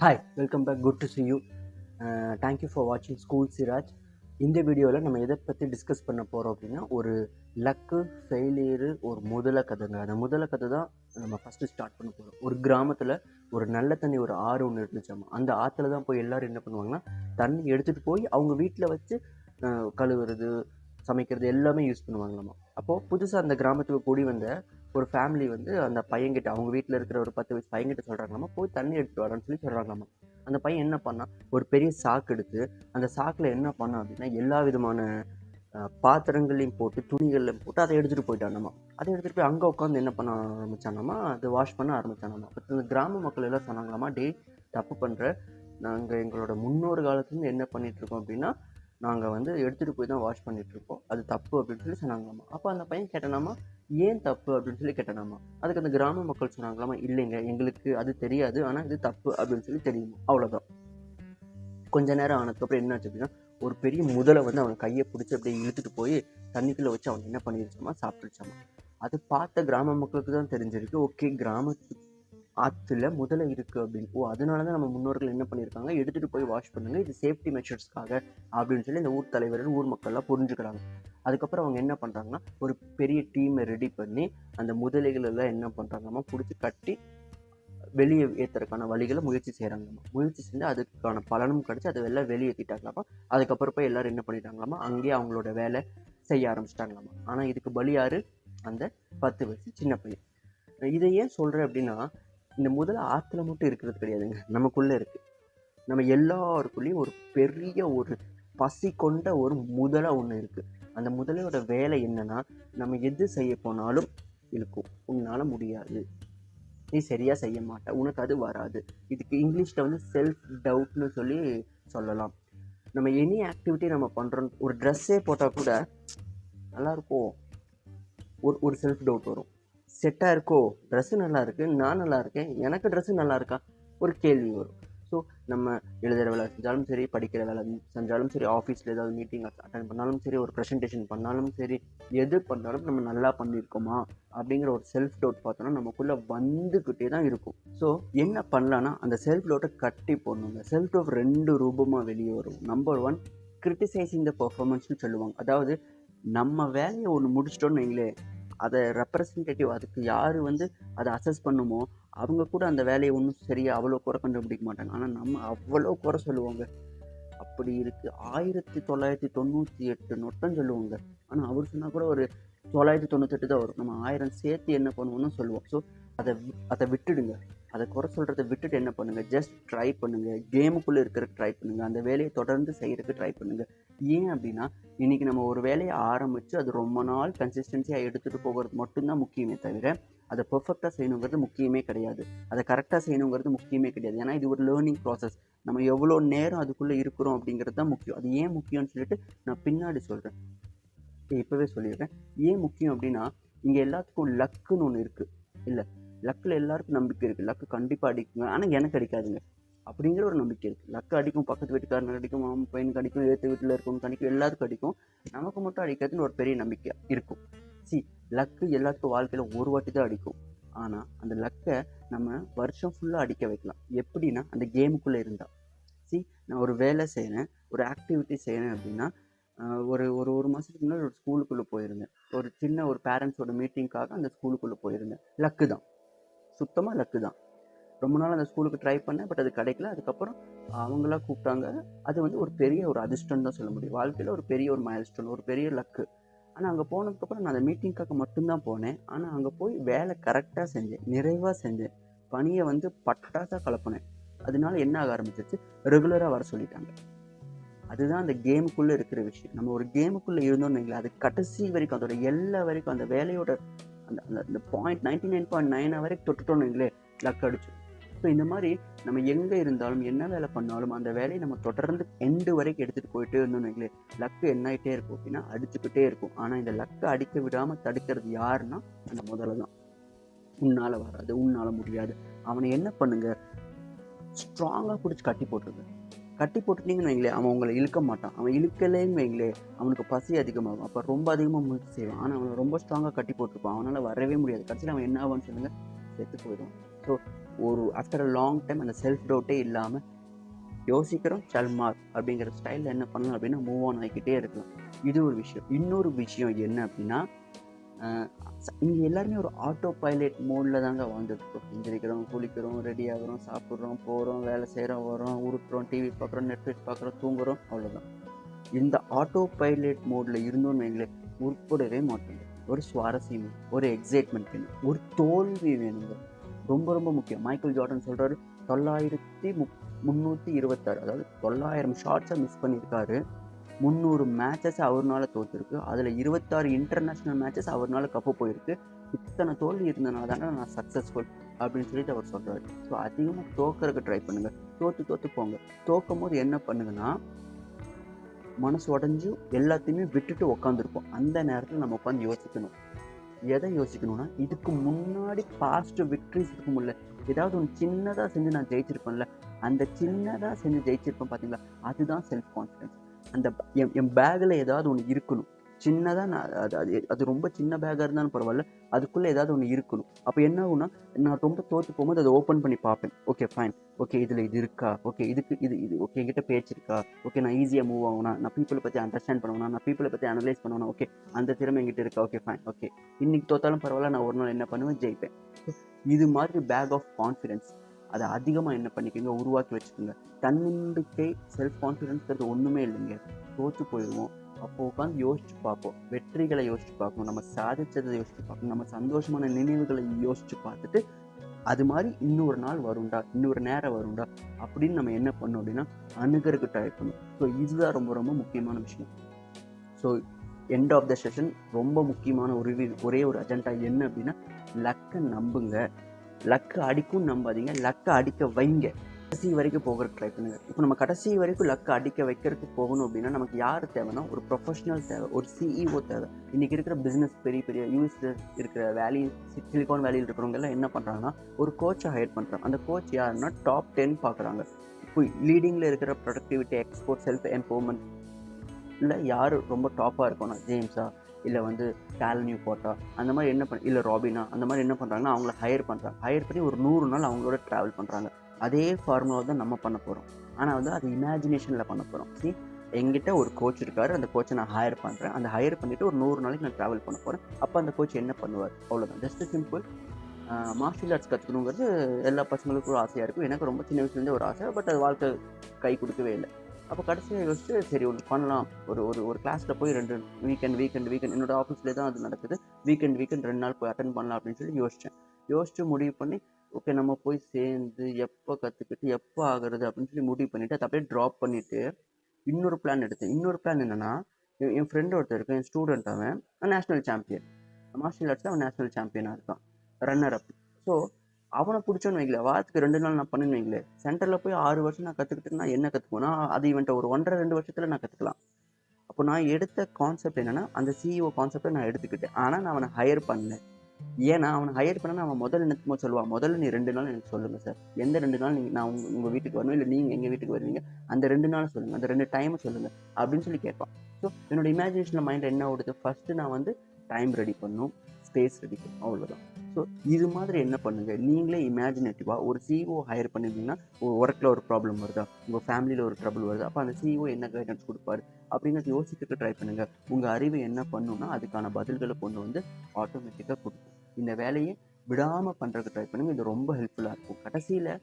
Hi, welcome back. Good to see you. Thank you for வாட்சிங் school Siraj. இந்த வீடியோவில் நம்ம எதை பற்றி டிஸ்கஸ் பண்ண போகிறோம் அப்படின்னா, ஒரு லக்கு, ஃபெயிலியரு, ஒரு முதல கதைங்க. அந்த முதல கதை தான் நம்ம ஃபஸ்ட்டு ஸ்டார்ட் பண்ண போகிறோம். ஒரு கிராமத்தில் ஒரு நல்ல தண்ணி ஒரு ஆறு ஒன்று இருந்துச்சாமா. அந்த ஆற்றுல தான் போய் எல்லோரும் என்ன பண்ணுவாங்கன்னா, தண்ணி எடுத்துகிட்டு போய் அவங்க வீட்டில் வச்சு கழுவுறது, சமைக்கிறது எல்லாமே யூஸ் பண்ணுவாங்களாமா. அப்போது புதுசாக அந்த கிராமத்துக்கு கூடி வந்த ஒரு ஃபேமிலி வந்து அந்த பையன்கிட்ட, அவங்க வீட்டில் இருக்கிற ஒரு 10 வயசு பையன்கிட்ட சொல்கிறாங்களாமா, போய் தண்ணி எடுத்துட்டு வரான்னு சொல்லி சொல்கிறாங்களாமா. அந்த பையன் என்ன பண்ணான், ஒரு பெரிய சாக்கு எடுத்து அந்த சாக்கில் என்ன பண்ணான் அப்படின்னா, எல்லா விதமான பாத்திரங்களையும் போட்டு, துணிகள்லையும் போட்டு அதை எடுத்துகிட்டு போயிட்டானாமா. அதை எடுத்துகிட்டு போய் அங்கே உட்காந்து என்ன பண்ண ஆரம்பித்தானாமா, அதை வாஷ் பண்ண ஆரம்பித்தானாமா. அப்போ இந்த கிராம மக்கள் எல்லாம் சொன்னாங்களாமா, தப்பு பண்ணுற, நாங்கள் எங்களோட முன்னோர் காலத்துலேருந்து என்ன பண்ணிகிட்ருக்கோம் அப்படின்னா, நாங்கள் வந்து எடுத்துகிட்டு போய் தான் வாஷ் பண்ணிகிட்ருக்கோம், அது தப்பு அப்படின்னு சொல்லி சொன்னாங்களாமா. அப்போ அந்த பையன் கேட்டானாமா, ஏன் தப்பு அப்படின்னு சொல்லி கேட்டானாமா. அதுக்கு அந்த கிராம மக்கள் சொன்னாங்களாமா, இல்லைங்க, எங்களுக்கு அது தெரியாது, ஆனால் இது தப்பு அப்படின்னு சொல்லி தெரியுமா, அவ்வளோதான். கொஞ்ச நேரம் ஆனதுக்கப்புறம் என்ன ஆச்சு அப்படின்னா, ஒரு பெரிய முதலை வந்து அவன் கையை பிடிச்சி அப்படியே இழுத்துட்டு போய் தண்ணிக்குள்ளே வச்சு அவன் என்ன பண்ணிருச்சாமா, சாப்பிட்டுருச்சாமா. அது பார்த்த கிராம மக்களுக்கு தான் தெரிஞ்சிருக்கு, ஓகே, கிராமத்து ஆற்றுல முதலை இருக்குது அப்படின்னு. அதனால தான் நம்ம முன்னோர்கள் என்ன பண்ணியிருக்காங்க, எடுத்துகிட்டு போய் வாஷ் பண்ணுங்க, இது சேஃப்டி மெஷர்ஸ்க்காக அப்படின்னு சொல்லி இந்த ஊர் தலைவர்கள், ஊர் மக்கள்லாம் புரிஞ்சுக்கிறாங்க. அதுக்கப்புறம் அவங்க என்ன பண்ணுறாங்கன்னா, ஒரு பெரிய டீமை ரெடி பண்ணி அந்த முதலைகள் எல்லாம் என்ன பண்ணுறாங்கம்மா, பிடிச்சி கட்டி வெளியே ஏற்றுறதுக்கான வழிகளை முயற்சி செய்கிறாங்களாமா. முயற்சி செஞ்சு அதுக்கான பலனும் கிடச்சி அதை எல்லாம் வெளியேற்றிட்டாங்களாமா. அதுக்கப்புறம் போய் எல்லோரும் என்ன பண்ணிட்டாங்களாமா, அங்கேயே அவங்களோட வேலை செய்ய ஆரம்பிச்சிட்டாங்களாமா. ஆனால் இதுக்கு பலி யார், அந்த 10 வயசு சின்ன பையன். இதை ஏன் சொல்கிறேன் அப்படின்னா, இந்த முதல்ல ஆற்றுல மட்டும் இருக்கிறது கிடையாதுங்க, நமக்குள்ளே இருக்குது. நம்ம எல்லாருக்குள்ளேயும் ஒரு பெரிய ஒரு பசி கொண்ட ஒரு முதலை ஒன்று இருக்குது. அந்த முதலையோட வேலை என்னன்னா, நம்ம எது செய்ய போனாலும் இருக்கும், உன்னால் முடியாது, நீ சரியாக செய்ய மாட்ட, உனக்கு அது வராது. இதுக்கு இங்கிலீஷில் வந்து செல்ஃப் டவுட்னு சொல்லி சொல்லலாம். நம்ம எனி ஆக்டிவிட்டி நம்ம பண்ணுறோம், ஒரு ட்ரெஸ்ஸே போட்டால் கூட நல்லாயிருக்கும், ஒரு செல்ஃப் டவுட் வரும். செட்டாக இருக்கோ, ட்ரெஸ்ஸு நல்லா இருக்குது, நான் நல்லா இருக்கேன், எனக்கு ட்ரெஸ்ஸு நல்லா இருக்கா, ஒரு கேள்வி வரும். ஸோ நம்ம எழுதுகிற வேலை செஞ்சாலும் சரி, படிக்கிற வேலை செஞ்சாலும் சரி, ஆஃபீஸில் ஏதாவது மீட்டிங் அட்டன் பண்ணாலும் சரி, ஒரு ப்ரெசன்டேஷன் பண்ணாலும் சரி, எது பண்ணாலும் நம்ம நல்லா பண்ணியிருக்கோமா அப்படிங்கிற ஒரு செல்ஃப் டவுட் பார்த்தோன்னா நமக்குள்ளே வந்துக்கிட்டே தான் இருக்கும். ஸோ என்ன பண்ணலான்னா, அந்த செல்ஃப் டவுட்டை கட்டி போடணுங்க. செல்ஃப் டவுட் 2 ரூபமாக வெளியே வரும். நம்பர் 1, கிரிட்டிசைசிங் த பர்ஃபார்மன்ஸ்னு சொல்லுவாங்க. அதாவது நம்ம வேலையை ஒன்று முடிச்சிட்டோன்னு வைங்களேன், அதை ரெப்ரசன்டேட்டிவ், அதுக்கு யார் வந்து அதை அசஸ் பண்ணுமோ அவங்க கூட அந்த வேலையை ஒன்றும் சரியாக அவ்வளோ குறை கண்டுபிடிக்க மாட்டாங்க. ஆனால் நம்ம அவ்வளோ குறை சொல்லுவோங்க. அப்படி இருக்குது. 1998 நொட்டம் சொல்லுவோங்க. ஆனால் அவர் சொன்னால் கூட ஒரு 998 தான் வரும். நம்ம 1000 சேர்த்து என்ன பண்ணுவோம்னு சொல்லுவோம். ஸோ அதை விட்டுடுங்க. அதை குறை சொல்கிறத விட்டுட்டு என்ன பண்ணுங்கள், ஜஸ்ட் ட்ரை பண்ணுங்கள். கேமுக்குள்ளே இருக்கிறதுக்கு ட்ரை பண்ணுங்கள். அந்த வேலையை தொடர்ந்து செய்கிறதுக்கு ட்ரை பண்ணுங்கள். ஏன் அப்படின்னா, இன்றைக்கி நம்ம ஒரு வேலையை ஆரம்பித்து அது ரொம்ப நாள் கன்சிஸ்டன்சியாக எடுத்துகிட்டு போகிறது மட்டும்தான் முக்கியமே தவிர, அதை பெர்ஃபெக்டாக செய்யணுங்கிறது முக்கியமே கிடையாது. அதை கரெக்டாக செய்யணுங்கிறது முக்கியமே கிடையாது. ஏன்னா இது ஒரு லேர்னிங் ப்ராசஸ். நம்ம எவ்வளோ நேரம் அதுக்குள்ளே இருக்கிறோம் அப்படிங்கிறது தான் முக்கியம். அது ஏன் முக்கியம்னு சொல்லிட்டு நான் பின்னாடி சொல்கிறேன். இப்போவே சொல்லிடுறேன். ஏன் முக்கியம் அப்படின்னா, இங்கே எல்லாத்துக்கும் லக்குன்னு ஒன்று இருக்குது. இல்லை, லக்கில் எல்லாருக்கும் நம்பிக்கை இருக்குது. லக்கு கண்டிப்பாக அடிக்குங்க, ஆனால் எனக்கு அடிக்காதுங்க அப்படிங்கிற ஒரு நம்பிக்கை இருக்குது. லக்கு அடிக்கும், பக்கத்து வீட்டுக்காரனுக்கு அடிக்கும், மாமன் பையனுக்கு அடிக்கும், ஏற்ற வீட்டில் இருக்கவனுக்கு அடிக்கும், எல்லாத்துக்கும் அடிக்கும். நமக்கு மட்டும் அடிக்காதுன்னு ஒரு பெரிய நம்பிக்கை இருக்கும். லக்கு எல்லாத்துக்கும் வாழ்க்கையில் ஒரு வாட்டி தான் அடிக்கும். ஆனால் அந்த லக்கை நம்ம வருஷம் ஃபுல்லாக அடிக்க வைக்கலாம். எப்படின்னா, அந்த கேமுக்குள்ளே இருந்தால். நான் ஒரு வேலை செய்கிறேன், ஒரு ஆக்டிவிட்டி செய்கிறேன் அப்படின்னா, ஒரு மாதத்துக்கு முன்னாடி ஒரு ஸ்கூலுக்குள்ளே போயிருந்தேன். ஒரு சின்ன ஒரு பேரண்ட்ஸோட மீட்டிங்காக அந்த ஸ்கூலுக்குள்ளே போயிருந்தேன். லக்கு தான், சுத்தமாக லக்கு தான். ரொம்ப நாள் அந்த ஸ்கூலுக்கு ட்ரை பண்ணேன், பட் அது கிடைக்கல. அதுக்கப்புறம் அவங்களா கூப்பிட்டாங்க. அது வந்து ஒரு பெரிய ஒரு அதிர்ஷ்டம் தான் சொல்ல முடியும். வாழ்க்கையில் ஒரு பெரிய ஒரு மைல்ஸ்டோன், ஒரு பெரிய லக்கு. ஆனால் அங்கே போனதுக்கப்புறம் நான் அந்த மீட்டிங்காக மட்டும்தான் போனேன். ஆனால் அங்கே போய் வேலை கரெக்டாக செஞ்சேன், நிறைவாக செஞ்சேன், பணியை வந்து பட்டாசாக கலப்பினேன். அதனால என்ன ஆக ஆரம்பிச்சிருச்சு, ரெகுலராக வர சொல்லிட்டாங்க. அதுதான் அந்த கேமுக்குள்ளே இருக்கிற விஷயம். நம்ம ஒரு கேமுக்குள்ளே இருந்தோம்னு வைங்களேன், அது கடைசி வரைக்கும், அதோட எல்லா வரைக்கும், அந்த வேலையோட அந்த அந்த பாயிண்ட் 99.9 வரைக்கும் தொட்டுட்டோம்னு வைங்களேன், லக் அடிச்சு. ஸோ இந்த மாதிரி நம்ம எங்கே இருந்தாலும் என்ன வேலை பண்ணாலும் அந்த வேலையை நம்ம தொடர்ந்து எண்டு வரைக்கும் எடுத்துகிட்டு போயிட்டே இருந்தோம்னு வைங்களேன், லக்கு என்ன ஆகிட்டே இருக்கும் அப்படின்னா, அடிச்சுக்கிட்டே இருக்கும். ஆனால் இந்த லக்கை அடிக்க விடாமல் தடுக்கிறது யாருன்னா, அந்த முதல்ல தான். உன்னால் வராது, உன்னால் முடியாது. அவனை என்ன பண்ணுங்க, ஸ்ட்ராங்காக பிடிச்சி கட்டி போட்டுருங்க. கட்டி போட்டுட்டீங்கன்னு வைங்களேன், அவன் உங்களை இழுக்க மாட்டான். அவன் இழுக்கலேன்னு வைங்களேன், அவனுக்கு பசி அதிகமாகும். அப்போ ரொம்ப அதிகமாக முயற்சி செய்வான். ஆனால் அவனை ரொம்ப ஸ்ட்ராங்காக கட்டி போட்டிருப்பான், அவனால் வரவே முடியாது. கடைசியில் அவன் என்ன ஆவான்னு சொல்லுங்கள், செத்து போயிடுவான். ஸோ ஒரு ஆஃப்டர் அ லாங் டைம் அந்த செல்ஃப் டவுட்டே இல்லாமல் யோசிக்கிறோம் சல்மார் அப்படிங்கிற ஸ்டைலில் என்ன பண்ணலாம் அப்படின்னா மூவ் ஆன் ஆகிக்கிட்டே இருக்கலாம். இது ஒரு விஷயம். இன்னொரு விஷயம் என்ன அப்படின்னா, இங்கே எல்லாருமே ஒரு ஆட்டோ பைலட் மோடில் தாங்க வாழ்ந்துட்டுருக்கோம். எந்திரிக்கிறோம், குளிக்கிறோம், ரெடி ஆகிறோம், சாப்பிட்றோம், போகிறோம், வேலை செய்கிறோம், வரோம், உருட்டுறோம், டிவி பார்க்குறோம், நெட்ஃப்ளிக்ஸ் பார்க்குறோம், தூங்குறோம், அவ்வளோதான். இந்த ஆட்டோ பைலட் மோடில் இருந்தோன்னு வைங்களேன், உருப்படவே மாட்டோங்க. ஒரு சுவாரஸ்யம் வேணும், ஒரு எக்ஸைட்மெண்ட் வேணும், ஒரு தோல்வி வேணுங்க. ரொம்ப ரொம்ப முக்கியம். மைக்கேல் ஜார்டன் சொல்கிறாரு 9326, அதாவது 900 ஷாட்ஸை மிஸ் பண்ணியிருக்காரு. 300 மேட்சஸ் அவர்னால தோத்துருக்கு. அதில் 26 இன்டர்நேஷ்னல் மேட்சஸ் அவர்னால கப்பு போயிருக்கு. இத்தனை தோல்வி இருந்தனால தானே நான் சக்ஸஸ்ஃபுல் அப்படின்னு சொல்லிட்டு அவர் சொல்கிறாரு. ஸோ அதிகமாக தோக்கறதுக்கு ட்ரை பண்ணுங்கள். தோற்று போங்க. தோக்கும் போது என்ன பண்ணுங்கன்னா, மனசு உடஞ்சி எல்லாத்தையுமே விட்டுட்டு உட்காந்துருப்போம். அந்த நேரத்தில் நம்ம உட்காந்து யோசிக்கணும். எதை யோசிக்கணும்னா, இதுக்கு முன்னாடி பாஸ்ட் விக்ட்ரிஸ் இருக்கும்ல, ஏதாவது ஒன்று சின்னதாக செஞ்சு நான் ஜெயிச்சிருப்பேன்ல, அந்த சின்னதாக செஞ்சு ஜெயிச்சிருப்பேன் பார்த்தீங்களா, அதுதான் செல்ஃப் கான்ஃபிடன்ஸ். அந்த என் பேக்கில் ஏதாவது ஒன்று இருக்கணும். சின்னதாக நான் அது அது அது ரொம்ப சின்ன பேக்காக இருந்தாலும் பரவாயில்ல, அதுக்குள்ளே ஏதாவது ஒன்று இருக்கணும். அப்போ என்ன ஆகும்னா, நான் ரொம்ப தோற்று போகும்போது அதை ஓப்பன் பண்ணி பார்ப்பேன். ஓகே ஃபைன், ஓகே இதில் இது இருக்கா, ஓகே இதுக்கு இது ஓகே என்கிட்ட பேச்சு இருக்கா, ஓகே நான் ஈஸியாக மூவ் ஆகணும், நான் பீப்புளை பற்றி அண்டர்ஸ்டாண்ட் பண்ணுவேன், நான் பீப்புளை பற்றி அனலைஸ் பண்ணுவேன், ஓகே அந்த திறமை என்கிட்ட இருக்கா, ஓகே ஃபைன், ஓகே இன்னைக்கு தோத்தாலும் பரவாயில்ல, நான் ஒரு நாள் என்ன பண்ணுவேன், ஜெயிப்பேன். இது மாதிரி பேக் ஆஃப் கான்ஃபிடென்ஸ் அதை அதிகமாக என்ன பண்ணிக்கோங்க, உருவாக்கி வச்சுக்கோங்க. தன்னம்பிக்கை, செல்ஃப் கான்ஃபிடென்ஸ்ங்கிறது ஒன்றுமே இல்லைங்க. தோற்று போயிடுவோம். அப்போ உட்காந்து யோசிச்சு பார்ப்போம். வெற்றிகளை யோசிச்சு பார்க்கணும், நம்ம சாதிச்சதை யோசிச்சு பார்க்கணும், நம்ம சந்தோஷமான நினைவுகளை யோசிச்சு பார்த்துட்டு, அது மாதிரி இன்னொரு நாள் வரும்டா, இன்னொரு நேரம் வரும்டா அப்படின்னு நம்ம என்ன பண்ணோம் அப்படின்னா அணுகிறதுக்கு ட்ரை பண்ணணும். ஸோ இதுதான் ரொம்ப ரொம்ப முக்கியமான விஷயம். So end of the session ரொம்ப முக்கியமான ஒரே ஒரு அஜெண்டா என்ன அப்படின்னா, லக்கை நம்புங்க. லக்கு அடிக்கும் நம்பாதீங்க, லக்கை அடிக்க வைங்க. கடைசி வரைக்கும் போகிறதுக்கு ட்ரை பண்ணுங்க. இப்போ நம்ம கடைசி வரைக்கும் லக்கை அடிக்க வைக்கிறதுக்கு போகணும் அப்படின்னா நமக்கு யார் தேவைன்னா, ஒரு ப்ரொஃபஷனல் தேவை, ஒரு சிஇஓ தேவை. இன்றைக்கி இருக்கிற பிஸ்னஸ் பெரிய பெரிய யூஎஸ்ல இருக்கிற சிலிகான் வேலியில் இருக்கிறவங்க எல்லாம் என்ன பண்ணுறாங்கன்னா, ஒரு கோச்சை ஹையர் பண்ணுறாங்க. அந்த கோச் யாருன்னா டாப் 10 பார்க்குறாங்க. இப்போ லீடிங்கில் இருக்கிற ப்ரொடக்டிவிட்டி, எக்ஸ்போர்ட், செல்ஃப் எம்பவர்மெண்ட் இல்லை யார் ரொம்ப டாப்பாக இருக்கணும், ஜேம்ஸா இல்லை கேல் நியூபோர்ட்டா, அந்த மாதிரி என்ன இல்லை ராபினா, அந்த மாதிரி என்ன பண்ணுறாங்கன்னா அவங்கள ஹையர் பண்ணி ஒரு 100 நாள் அவங்களோட ட்ராவல் பண்ணுறாங்க. அதே ஃபார்முலாவை தான் நம்ம பண்ண போகிறோம். ஆனால் அது இமேஜினேஷனில் பண்ண போகிறோம். எங்கிட்ட ஒரு கோச் இருக்கார், அந்த கோச்சை நான் ஹையர் பண்ணுறேன். அந்த ஹையர் பண்ணிவிட்டு ஒரு 100 நாளைக்கு நான் ட்ராவல் பண்ண போகிறேன். அப்போ அந்த கோச் என்ன பண்ணுவார், அவ்வளோதான். Just simple. மார்ஷியல் ஆர்ட்ஸ் கற்றுக்கணுங்கிறது எல்லா பசங்களுக்கும் ஒரு ஆசையாக இருக்கும். எனக்கு ரொம்ப சின்ன வயசுலேருந்தே ஒரு ஆசை. பட் அது வாழ்க்கை கை கொடுக்கவே இல்லை. அப்போ கடைசியாக யோசிச்சு சரி ஒன்று பண்ணலாம். ஒரு கிளாஸில் போய் 2 வீக்கெண்ட் என்னோடய ஆஃபீஸ்லேயே தான் அது நடக்குது. வீக்கெண்ட் 2 நாள் போய் அட்டன் பண்ணலாம் அப்படின்னு சொல்லி யோசிச்சு முடிவு பண்ணி, ஓகே நம்ம போய் சேர்ந்து எப்போ கற்றுக்கிட்டு எப்போ ஆகிறது அப்படின்னு சொல்லி முடிவு பண்ணிவிட்டு அதை அப்படியே ட்ராப் பண்ணிவிட்டு இன்னொரு பிளான் எடுத்தேன். இன்னொரு பிளான் என்னென்னா, என் ஃப்ரெண்டு ஒருத்தர் இருக்கேன், என் ஸ்டூடெண்ட், அவன் நேஷ்னல் சாம்பியன் மார்ஷியல் ஆர்ட்ஸில், அவன் நேஷ்னல் சாம்பியனாக இருக்கான், ரன்னர் அப். ஸோ அவனை பிடிச்சோன்னு வைங்களேன், வாரத்துக்கு 2 நாள் நான் பண்ணுன்னு வைங்களேன், சென்டரில் போய் 6 வருஷம் நான் கற்றுக்கிட்டு நான் என்ன கற்றுக்குவேன்னா, அது இவன்ட்ட ஒரு 1.5-2 வருஷத்தில் நான் கற்றுக்கலாம். அப்போ நான் எடுத்த கான்செப்ட் என்னென்னா, அந்த சிஇஓ கான்செப்டை நான் எடுத்துக்கிட்டேன். ஆனால் நான் அவனை ஹையர் பண்ணேன். ஏன்னா அவனை ஹையர் பண்ணனா அவன் முதல்ல என்னத்துமோ சொல்லுவான், முதல்ல நீ 2 நாள் எனக்கு சொல்லுங்கள் சார், எந்த 2 நாள் நான் உங்கள் வீட்டுக்கு வரணும், இல்லை நீங்கள் எங்கள் வீட்டுக்கு வருவீங்க, அந்த 2 நாள் சொல்லுங்கள், அந்த 2 டைமை சொல்லுங்கள் அப்படின்னு சொல்லி கேட்பான். ஸோ என்னோட இமேஜினேஷனில் மைண்டில் என்ன ஓடுது, ஃபஸ்ட்டு நான் டைம் ரெடி பண்ணணும், ஸ்பேஸ் ரெடி பண்ணணும், அவ்வளோதான். ஸோ இது மாதிரி என்ன பண்ணுங்கள், நீங்களே இமேஜினேட்டிவாக ஒரு சிஇஓ ஹையர் பண்ணியிருந்தீங்கன்னா, ஒர்க்கில் ஒரு ப்ராப்ளம் வருதா, உங்கள் ஃபேமிலியில் ஒரு ட்ரபிள் வருதா, அப்போ அந்த சிஇஓ என்ன கைடன்ஸ் கொடுப்பாரு அப்படிங்கிறது யோசிச்சுட்டு ட்ரை பண்ணுங்கள். உங்கள் அறிவு என்ன பண்ணுன்னா அதுக்கான பதில்களை கொண்டு ஆட்டோமேட்டிக்காக கொடுக்கும். இந்த வேலையை விடாமல் பண்ணுறதுக்கு ட்ரை பண்ணுங்கள். இது ரொம்ப ஹெல்ப்ஃபுல்லாக இருக்கும். கடைசியில்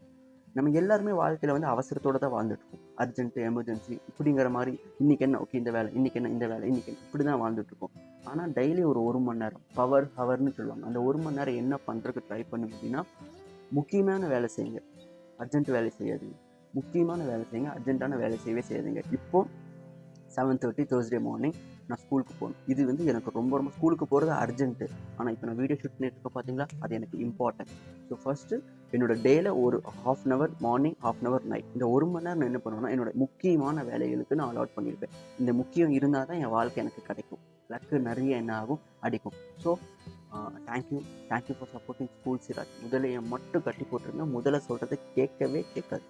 நம்ம எல்லாருமே வாழ்க்கையில் அவசரத்தோடு தான் வாழ்ந்துட்டுருக்கோம். அர்ஜென்ட்டு, எமர்ஜென்சி இப்படிங்கிற மாதிரி, இன்றைக்கி என்ன, ஓகே இந்த வேலை, இன்றைக்கி என்ன, இந்த வேலை, இன்றைக்கி என்ன, இப்படி தான் வாழ்ந்துட்டுருக்கோம். ஆனால் டெய்லி ஒரு மணி நேரம், ஹவர்னு சொல்லுவாங்க, அந்த 1 மணி நேரம் என்ன பண்ணுறதுக்கு ட்ரை பண்ணுங்க அப்படின்னா, முக்கியமான வேலை செய்யுங்க, அர்ஜென்ட் வேலை செய்யாதீங்க. முக்கியமான வேலை செய்யுங்க, அர்ஜென்ட்டான வேலை செய்யவே செய்யாதீங்க. இப்போது 7:30 தேர்ஸ்டே மார்னிங் நான் ஸ்கூலுக்கு போகணும். இது எனக்கு ரொம்ப ரொம்ப ஸ்கூலுக்கு போகிறது அர்ஜென்ட்டு. ஆனால் இப்போ நான் வீடியோ ஷூட் பண்ணிட்டு பார்த்தீங்களா, அது எனக்கு இம்பார்ட்டன்ட். ஸோ ஃபஸ்ட்டு என்னோட டேயில் ஒரு 1/2 an hour morning, 1/2 an hour night, இந்த 1 மணி நேரம் நான் என்ன பண்ணுவேன்னா, என்னோட முக்கியமான வேலைகளுக்கு நான் அலாட் பண்ணியிருப்பேன். இந்த முக்கியம் இருந்தால் தான் என் வாழ்க்கை எனக்கு கிடைக்கும். லக்கு நிறைய என்ன ஆகும், அடிக்கும். So thank you for supporting school Siraj. முதலையை மட்டும் கட்டி போட்டுருங்க, முதல்ல சொல்கிறத கேட்கவே கேட்காது.